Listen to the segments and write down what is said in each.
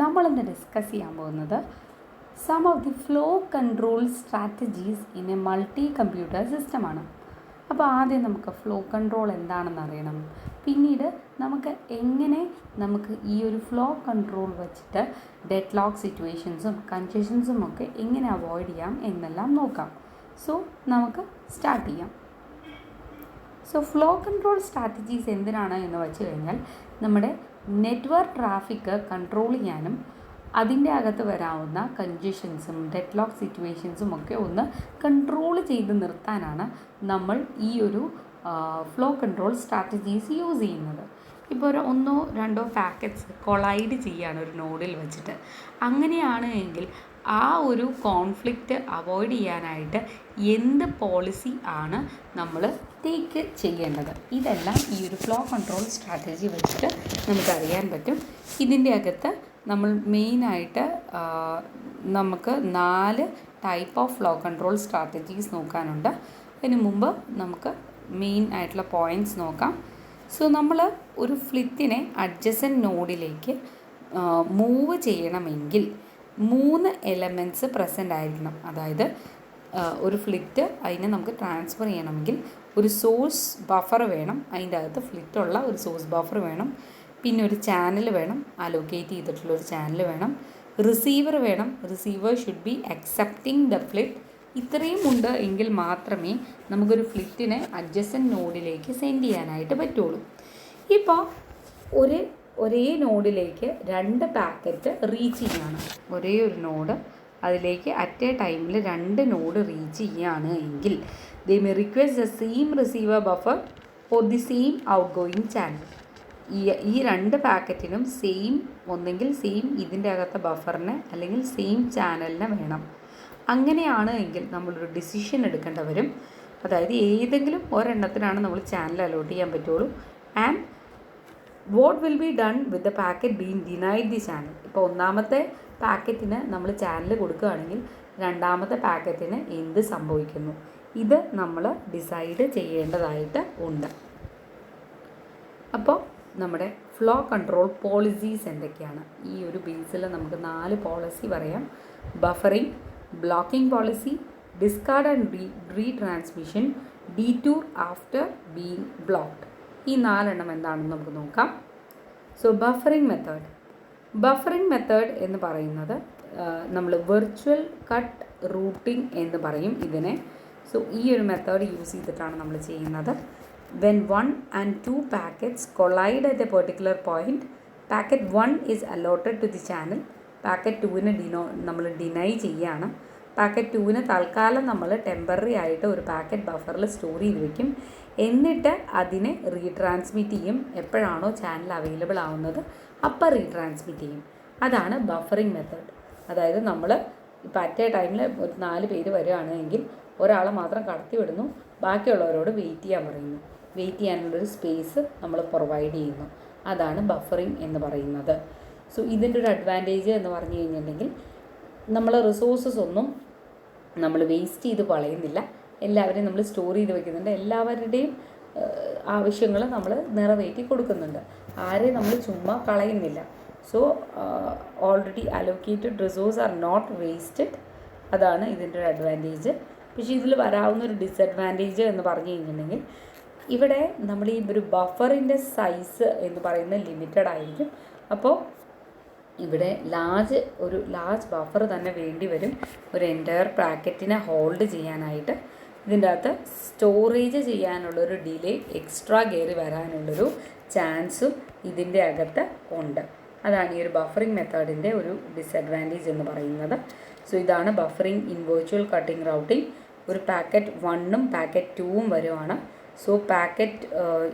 നമ്മളിന്ന് ഡിസ്കസ് ചെയ്യാൻ പോകുന്നത് some of the flow control strategies in a multi computer സിസ്റ്റമാണ്. അപ്പോൾ ആദ്യം നമുക്ക് ഫ്ലോ കൺട്രോൾ എന്താണെന്ന് അറിയണം. പിന്നീട് നമുക്ക് ഈ ഒരു ഫ്ലോ കൺട്രോൾ വെച്ചിട്ട് ഡെഡ് ലോക്ക് സിറ്റുവേഷൻസും കൺജഷൻസും ഒക്കെ എങ്ങനെ അവോയ്ഡ് ചെയ്യാം എന്നെല്ലാം നോക്കാം. സോ നമുക്ക് സ്റ്റാർട്ട് ചെയ്യാം. സോ ഫ്ലോ കൺട്രോൾ സ്ട്രാറ്റജീസ് എന്തിനാണ് എന്ന് വെച്ച് കഴിഞ്ഞാൽ നമ്മുടെ നെറ്റ്വർക്ക് ട്രാഫിക് കൺട്രോൾ ചെയ്യാനും അതിൻ്റെ അകത്ത് വരാവുന്ന കൺജഷൻസും ഡെഡ് ലോക്ക് സിറ്റുവേഷൻസും ഒക്കെ ഒന്ന് കൺട്രോൾ ചെയ്ത് നിർത്താനാണ് നമ്മൾ ഈ ഒരു ഫ്ലോ കൺട്രോൾ സ്ട്രാറ്റജീസ് യൂസ് ചെയ്യുന്നത്. ഇപ്പോൾ ഒരു 1-2 പാക്കറ്റ്സ് കൊളൈഡ് ചെയ്യുകയാണ് ഒരു നോഡിൽ വെച്ചിട്ട്. അങ്ങനെയാണ് എങ്കിൽ ആ ഒരു കോൺഫ്ലിക്റ്റ് അവോയ്ഡ് ചെയ്യാനായിട്ട് എന്ത് പോളിസി ആണ് നമ്മൾ ടേക്ക് ചെയ്യേണ്ടത്, ഇതെല്ലാം ഈ ഒരു ഫ്ലോ കൺട്രോൾ സ്ട്രാറ്റജി വെച്ചിട്ട് നമുക്കറിയാൻ പറ്റും. ഇതിൻ്റെ അകത്ത് നമ്മൾ മെയിനായിട്ട് നമുക്ക് 4 type of flow control strategies നോക്കാനുണ്ട്. അതിന് മുമ്പ് നമുക്ക് മെയിൻ ആയിട്ടുള്ള പോയിൻറ്റ്സ് നോക്കാം. സോ നമ്മൾ ഒരു ഫ്ലിറ്റിനെ അഡ്ജസൻറ്റ് നോഡിലേക്ക് മൂവ് ചെയ്യണമെങ്കിൽ 3 എലമെൻറ്റ്സ് പ്രസൻ്റ് ആയിരിക്കണം. അതായത് ഒരു ഫ്ലിറ്റ് അതിനെ നമുക്ക് ട്രാൻസ്ഫർ ചെയ്യണമെങ്കിൽ ഒരു സോഴ്സ് ബഫർ വേണം, അതിൻ്റെ അകത്ത് ഫ്ലിറ്റുള്ള ഒരു സോഴ്സ് ബഫർ വേണം, പിന്നെ ഒരു ചാനൽ വേണം, അലോക്കേറ്റ് ചെയ്തിട്ടുള്ള ഒരു ചാനൽ വേണം, റിസീവർ വേണം, receiver should be accepting the flit. ഇത്രയും ഉണ്ട് എങ്കിൽ മാത്രമേ നമുക്കൊരു ഫ്ലിറ്റിനെ അഡ്ജസൻറ്റ് നോഡിലേക്ക് സെൻഡ് ചെയ്യാനായിട്ട് പറ്റുള്ളൂ. ഇപ്പോൾ ഒരേ നോഡിലേക്ക് 2 പാക്കറ്റ് റീച്ച് ചെയ്യുകയാണ്. ഒരേ ഒരു നോഡ് അതിലേക്ക് അറ്റ് എ ടൈമിൽ 2 നോഡ് റീച്ച് ചെയ്യുകയാണ് എങ്കിൽ they may request the same receiver buffer for the same outgoing channel. ഈ 2 പാക്കറ്റിനും ഒന്നെങ്കിൽ സെയിം ഇതിൻ്റെ അകത്തെ ബഫറിനെ അല്ലെങ്കിൽ സെയിം ചാനലിനെ വേണം. അങ്ങനെയാണ് എങ്കിൽ നമ്മളൊരു ഡിസിഷൻ എടുക്കേണ്ടി വരും. അതായത് ഏതെങ്കിലും ഒരെണ്ണത്തിനാണ് നമ്മൾ ചാനൽ അലോട്ട് ചെയ്യാൻ പറ്റുള്ളൂ. And what will be done with the packet being denied the channel. ഇപ്പോൾ ഒന്നാമത്തെ പാക്കറ്റിന് നമ്മൾ ചാനൽ കൊടുക്കുകയാണെങ്കിൽ രണ്ടാമത്തെ പാക്കറ്റിന് എന്ത് സംഭവിക്കുന്നു, ഇത് നമ്മൾ ഡിസൈഡ് ചെയ്യേണ്ടതായിട്ട് ഉണ്ട്. അപ്പോൾ നമ്മുടെ ഫ്ലോ കൺട്രോൾ പോളിസീസ് എന്തൊക്കെയാണ്? ഈ ഒരു ബേസിൽ നമുക്ക് 4 പോളിസി പറയാം. Buffering, blocking policy, discard and retransmission, detour after being blocked. ഈ 4 എണ്ണം എന്താണെന്ന് നമുക്ക് നോക്കാം. സോ ബഫറിംഗ് മെത്തേഡ് എന്ന് പറയുന്നത് നമ്മൾ വെർച്വൽ കട്ട് റൂട്ടിംഗ് എന്ന് പറയും ഇതിനെ. സോ ഈ ഒരു മെത്തേഡ് യൂസ് ചെയ്തിട്ടാണ് നമ്മൾ ചെയ്യുന്നത്. When 1 and 2 packets collide at a particular point, packet 1 is allotted to the channel. Packet 2നെ നമ്മൾ ഡിനൈ ചെയ്യുകയാണ്. പാക്കറ്റ് 2നെ തൽക്കാലം നമ്മൾ ടെമ്പററി ആയിട്ട് ഒരു പാക്കറ്റ് ബഫറിൽ സ്റ്റോർ ചെയ്ത് വയ്ക്കും. എന്നിട്ട് അതിനെ റീട്രാൻസ്മിറ്റ് ചെയ്യും. എപ്പോഴാണോ ചാനൽ അവൈലബിൾ ആവുന്നത് അപ്പോൾ റീട്രാൻസ്മിറ്റ് ചെയ്യും. അതാണ് ബഫറിംഗ് മെത്തേഡ്. അതായത് നമ്മൾ ഇപ്പോൾ അറ്റ് എ ടൈമിൽ ഒരു 4 പേര് വരികയാണെങ്കിൽ ഒരാളെ മാത്രം കടത്തി വിടുന്നു, ബാക്കിയുള്ളവരോട് വെയിറ്റ് ചെയ്യാൻ പറയുന്നു. വെയിറ്റ് ചെയ്യാനുള്ളൊരു സ്പേസ് നമ്മൾ പ്രൊവൈഡ് ചെയ്യുന്നു. അതാണ് ബഫറിംഗ് എന്ന് പറയുന്നത്. സോ ഇതിൻ്റെ ഒരു അഡ്വാൻറ്റേജ് എന്ന് പറഞ്ഞു കഴിഞ്ഞിട്ടുണ്ടെങ്കിൽ നമ്മൾ റിസോഴ്സസ് ഒന്നും നമ്മൾ വേസ്റ്റ് ചെയ്ത് കളയുന്നില്ല. എല്ലാവരെയും നമ്മൾ സ്റ്റോർ ചെയ്ത് വയ്ക്കുന്നുണ്ട്. എല്ലാവരുടെയും ആവശ്യങ്ങൾ നമ്മൾ നിറവേറ്റി കൊടുക്കുന്നുണ്ട്. ആരെയും നമ്മൾ ചുമ്മാ കളയുന്നില്ല. So already allocated resource are not wasted. അതാണ് ഇതിൻ്റെ ഒരു അഡ്വാൻറ്റേജ്. പക്ഷേ ഇതിൽ വരാവുന്ന ഒരു ഡിസഡ്വാൻറ്റേജ് എന്ന് പറഞ്ഞു കഴിഞ്ഞിട്ടുണ്ടെങ്കിൽ ഇവിടെ നമ്മൾ ഈ ഒരു ബഫറിൻ്റെ സൈസ് എന്ന് പറയുന്നത് ലിമിറ്റഡ് ആയിരിക്കും. അപ്പോൾ ഇവിടെ ലാർജ് ബഫർ തന്നെ വേണ്ടി വരും ഒരു എൻറ്റയർ പാക്കറ്റിനെ ഹോൾഡ് ചെയ്യാനായിട്ട്. ഇതിൻ്റെ അകത്ത് സ്റ്റോറേജ് ചെയ്യാനുള്ളൊരു ഡിലേ എക്സ്ട്രാ കയറി വരാനുള്ളൊരു ചാൻസും ഇതിൻ്റെ അകത്ത് ഉണ്ട്. അതാണ് ഈ ഒരു ബഫറിംഗ് മെത്തേഡിൻ്റെ ഒരു ഡിസഡ്വാൻറ്റേജ് എന്ന് പറയുന്നത്. സോ ഇതാണ് buffering in virtual cutting routing. ഒരു പാക്കറ്റ് 1ഉം പാക്കറ്റ് 2ഉം വരുവാണ്. സോ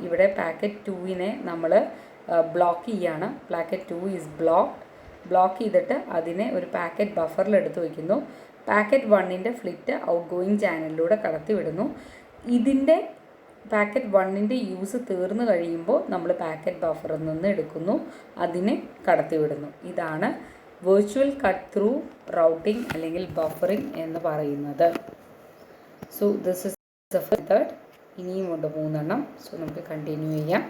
ഇവിടെ പാക്കറ്റ് 2നെ നമ്മൾ ബ്ലോക്ക് ചെയ്യുകയാണ്. പാക്കറ്റ് 2 ഈസ് ബ്ലോക്ക് ചെയ്തിട്ട് അതിനെ ഒരു പാക്കറ്റ് ബഫറിൽ എടുത്ത് വയ്ക്കുന്നു. പാക്കറ്റ് 1ൻ്റെ ഫ്ലിറ്റ് ഔട്ട് ഗോയിങ് ചാനലിലൂടെ കടത്തി വിടുന്നു. ഇതിൻ്റെ പാക്കറ്റ് 1ൻ്റെ യൂസ് തീർന്നു കഴിയുമ്പോൾ നമ്മൾ പാക്കറ്റ് ബഫറിൽ നിന്ന് എടുക്കുന്നു, അതിനെ കടത്തി വിടുന്നു. ഇതാണ് വെർച്വൽ കട്ട് ത്രൂ റൗട്ടിംഗ് അല്ലെങ്കിൽ ബഫറിംഗ് എന്ന് പറയുന്നത്. So this is the method. ഇനിയും ഉണ്ട് 3 എണ്ണം. സോ നമുക്ക് കണ്ടിന്യൂ ചെയ്യാം.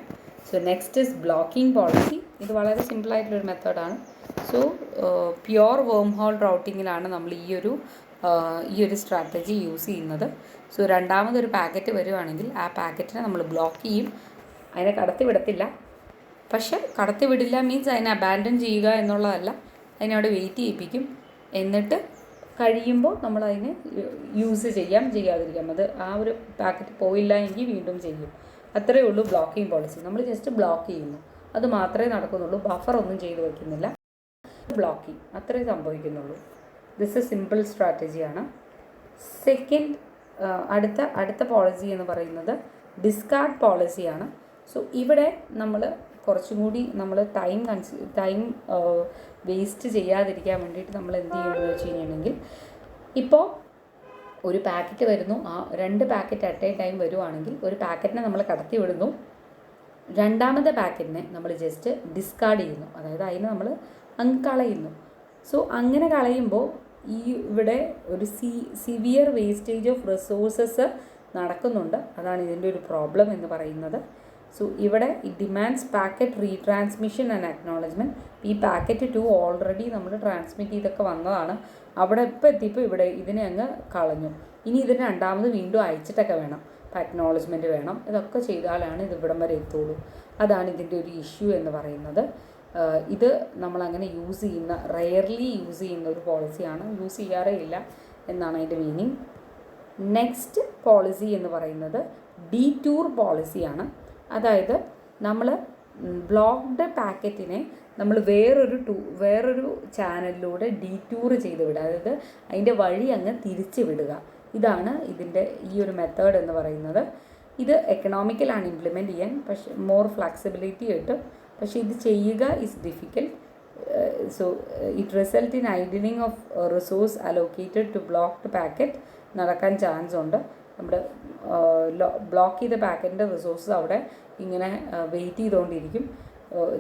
So next is blocking policy. ഇത് വളരെ സിമ്പിളായിട്ടുള്ളൊരു മെത്തേഡാണ്. സോ പ്യുവർ വേം ഹോൾ റൗട്ടിങ്ങിലാണ് നമ്മൾ ഈ ഒരു സ്ട്രാറ്റജി യൂസ് ചെയ്യുന്നത്. സോ രണ്ടാമതൊരു പാക്കറ്റ് വരുവാണെങ്കിൽ ആ പാക്കറ്റിനെ നമ്മൾ ബ്ലോക്ക് ചെയ്യും. അതിനെ കടത്തി വിടത്തില്ല. പക്ഷെ കടത്തി വിടില്ല മീൻസ് അതിനെ അബാൻഡൻ ചെയ്യുക എന്നുള്ളതല്ല, അതിനവിടെ വെയിറ്റ് ചെയ്യിപ്പിക്കും. എന്നിട്ട് കഴിയുമ്പോൾ നമ്മളതിനെ യൂസ് ചെയ്യാതിരിക്കാം. അത് ആ ഒരു പാക്കറ്റ് പോയില്ല എങ്കിൽ വീണ്ടും ചെയ്യും. അത്രയേ ഉള്ളൂ ബ്ലോക്കിംഗ് പോളിസി. നമ്മൾ ജസ്റ്റ് ബ്ലോക്ക് ചെയ്യുന്നു, അത് മാത്രമേ നടക്കുന്നുള്ളൂ. ബഫർ ഒന്നും ചെയ്ത് വയ്ക്കുന്നില്ല, ബ്ലോക്കിംഗ് അത്രേ സംഭവിക്കുന്നുള്ളൂ. ദിസ് എ സിമ്പിൾ സ്ട്രാറ്റജിയാണ്. സെക്കൻഡ് അടുത്ത പോളിസി എന്ന് പറയുന്നത് ഡിസ്കാർഡ് പോളിസിയാണ്. സോ ഇവിടെ നമ്മൾ കുറച്ചും കൂടി നമ്മൾ ടൈം വേസ്റ്റ് ചെയ്യാതിരിക്കാൻ വേണ്ടിയിട്ട് നമ്മൾ എന്ത് ചെയ്യുമെന്ന് വെച്ച് കഴിഞ്ഞിട്ടുണ്ടെങ്കിൽ, ഇപ്പോൾ ഒരു പാക്കറ്റ് വരുന്നു, ആ 2 പാക്കറ്റ് അറ്റ് എ ടൈം വരുവാണെങ്കിൽ ഒരു പാക്കറ്റിനെ നമ്മൾ കടത്തി വിടുന്നു, രണ്ടാമത്തെ പാക്കറ്റിനെ നമ്മൾ ജസ്റ്റ് ഡിസ്കാർഡ് ചെയ്യുന്നു, അതായത് അതിനെ നമ്മൾ അങ്ങ് കളയുന്നു. സോ അങ്ങനെ കളയുമ്പോൾ ഇവിടെ ഒരു സിവിയർ വേസ്റ്റേജ് ഓഫ് റിസോഴ്സസ് നടക്കുന്നുണ്ട്. അതാണ് ഇതിൻ്റെ ഒരു പ്രോബ്ലം എന്ന് പറയുന്നത്. സോ ഇവിടെ it demands packet retransmission and acknowledgement. ഈ പാക്കറ്റ് 2 ഓൾറെഡി നമ്മൾ ട്രാൻസ്മിറ്റ് ചെയ്തൊക്കെ വന്നതാണ്. അവിടെ ഇപ്പോൾ എത്തിയപ്പോൾ ഇവിടെ ഇതിനെ അങ്ങ് കളഞ്ഞു. ഇനി ഇതിന് രണ്ടാമത് വീണ്ടും അയച്ചിട്ടൊക്കെ വേണം, അപ്പോൾ അക്നോളജ്മെൻറ്റ് വേണം. ഇതൊക്കെ ചെയ്താലാണ് ഇത് ഇവിടം വരെ എത്തുള്ളൂ. അതാണ് ഇതിൻ്റെ ഒരു ഇഷ്യൂ എന്ന് പറയുന്നത്. ഇത് നമ്മളങ്ങനെ റെയർലി യൂസ് ചെയ്യുന്ന ഒരു പോളിസിയാണ്, യൂസ് ചെയ്യാറേ ഇല്ല എന്നാണ് അതിൻ്റെ മീനിങ്. നെക്സ്റ്റ് പോളിസി എന്ന് പറയുന്നത് ഡീറ്റൂർ പോളിസിയാണ്. അതായത് നമ്മൾ ബ്ലോക്ക്ഡ് പാക്കറ്റിനെ നമ്മൾ വേറൊരു ചാനലിലൂടെ ഡീറ്റൂർ ചെയ്ത് വിടുക, അതായത് അതിൻ്റെ വഴി അങ്ങ് തിരിച്ച് വിടുക. ഇതാണ് ഇതിൻ്റെ ഈ ഒരു മെത്തേഡ് എന്ന് പറയുന്നത്. ഇത് എക്കണോമിക്കലാണ് ഇംപ്ലിമെൻറ്റ് ചെയ്യാൻ, പക്ഷേ മോർ ഫ്ലെക്സിബിലിറ്റി കിട്ടും. പക്ഷേ ഇത് ചെയ്യുക is difficult. So it result in idling of resource allocated to blocked packet നടക്കാൻ ചാൻസ് ഉണ്ട്. നമ്മുടെ ബ്ലോക്ക് ചെയ്ത പാക്കറ്റിൻ്റെ റിസോഴ്സസ് അവിടെ ഇങ്ങനെ വെയിറ്റ് ചെയ്തുകൊണ്ടിരിക്കും.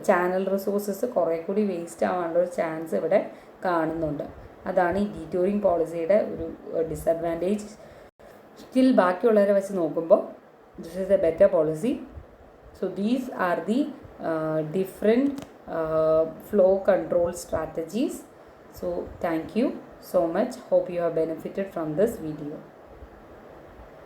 ചാനൽ റിസോഴ്സസ് കുറേ കൂടി വേസ്റ്റ് ആവാനുള്ള ഒരു ചാൻസ് ഇവിടെ കാണുന്നുണ്ട്. അതാണ് ഈ ഡീറ്റൂറിങ് പോളിസിയുടെ ഒരു ഡിസഡ്വാൻറ്റേജ്. സ്റ്റിൽ ബാക്കിയുള്ളവരെ വെച്ച് നോക്കുമ്പോൾ this is A better policy. So these are the different flow control strategies. So thank you so much. Hope you have benefited from this video.